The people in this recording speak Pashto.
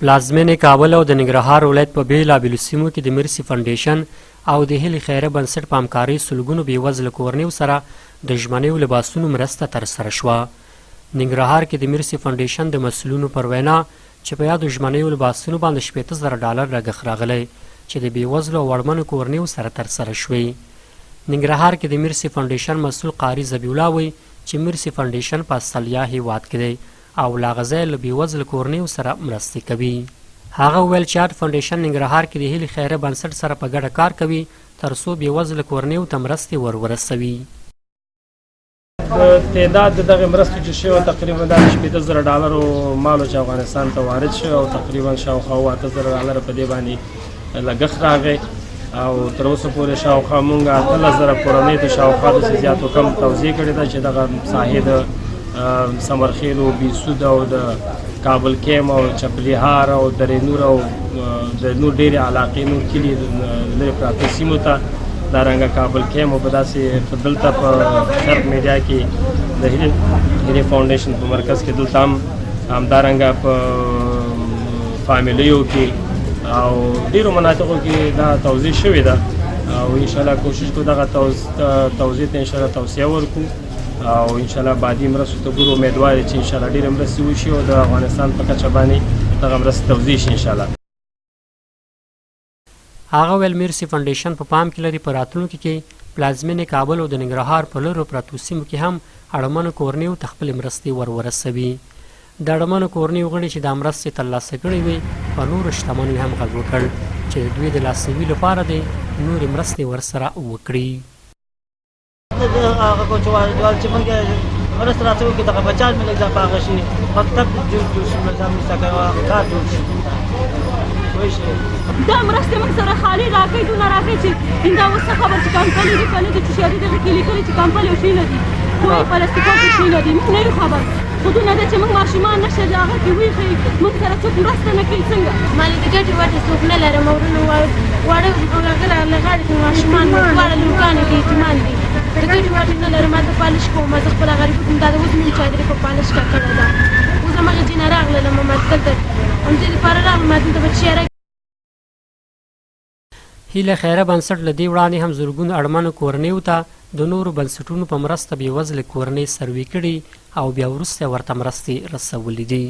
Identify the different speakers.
Speaker 1: پلازمینې کابل او د ننګرهار ولایت په بېلابېلو سیمو کې د مرسي فاونډیشن او د هیلې خیره بنسټ په همکارۍ سلګونو بېوزله کورنیو سره د ژمنیو لباسونو مرسته ترسره شوه. ننګرهار کې د مرسي فاونډیشن د مسؤلینو پر وینا چې په یادو ژمنیو لباسونو باندې $15,000 لګښت راغلی چې د بېوزلو او وړمنو کورنیو سره ترسره شوې. ننګرهار کې د مرسي فاونډیشن مسؤل قاري ذبیح الله وایي چې مرسي فاونډیشن په استرالیا هیواد کې دی او لا غځای له بېوزله کورنیو سره مرستې کوي. هغه وویل چې هارت فاونډیشن ننګرهار کې د هیلې خیره بنسټ سره په ګډه کار کوي تر څو بېوزله کورنیو ته مرستې ورورسوي.
Speaker 2: تعداد د دغه مرستو چې شوی تقریبا د $15,000 مالو چې افغانستان ته وارد شوی او تقریبا شاوخوا $8,000 په دې باندې لګښت راغی او تر اوسه پورې شاوخوا مونږ 8,000 کورنۍ ته شاوخوا داسې زیات و کم توزیع کړې ده چې دغه ساحې د سمرخیل او بیسود او د کابل کیم او چپلیهار او درې نور او د نور ډېرې علاقې نور کلي لرې پراته سیمو ته دارنګه کابل کیم او په داسې دلته په شرق میډیا کې د هیلې فاونډیشن په مرکز کې دلته هم همدارنګه په فامیلیو کې او ډېرو مناطقو کې دا توزیع شوې ده او انشاءالله کوشش کوو دغه توزیع ته انشاءالله توسعه ورکړو او انشاءالله بعدي مرستو ته ګورو امیدوار چې انشاءالله ډېرې مرستې وشي او د افغانستان په کچه باندې دغه مرستې توزیع شي انشاءالله.
Speaker 1: هغه ویل مرسي فاونډیشن په پام کې لري په راتلونکي کې پلازمینې کابل او د ننګرهار په لرو پرتو سیمو کې هم اړمنو کورنیو ته خپلې مرستې ورورسوي. د اړمنو کورنیو غړي چې دا مرستې ترلاسه کړې وي په نورو شتمنو هم غږ وکړ چې د دوی د لاسنیوي لپاره دې نورې مرستې ورسره وکړي.
Speaker 3: هغه کو چې موږ مرسته راته وکړي دغه بچان مې لږ ځان په هغه شي مکتب جوړ شي ځان مې سکه کار جوړ شي
Speaker 4: دا مرستې موږ سره خالي راکوي دونه راکوي چې دا اوس څه خبر چې کمپنۍ دي که نه دي چې شیادي دغه کې لیکلي چې کمپنۍ او شي نه دي کومې پلاستیکو کې شي نه دي موږ نه یو خبر خو دونه ده چې موږ ماشومان نشه د هغه کې ویښوي موږ سره څوک مرسته نه کوي څنګه
Speaker 5: مالې د ګټې وټې څوک نه لرم ورونه واړه هغه راغاړې کې ماشومان مو دواړه لورګانې دي یتیمان دي د ګټې وټې نه لرم ما زه پالش کوم زه خپله غریبو دا د اوس مې چادرې په پالش کا کړې ده اوس همغه جینه راغلله ما دلته همدې دپاره راغلم ما دلته به چیاره
Speaker 1: هیله خیره بنسټ له دې وړاندې هم زرګونو اړمنو کورنیو ته د نورو بنسټونو په مرسته بېوزلې کورنۍ سروي کړي او بیا وروسته ورته مرستې رسولې دي.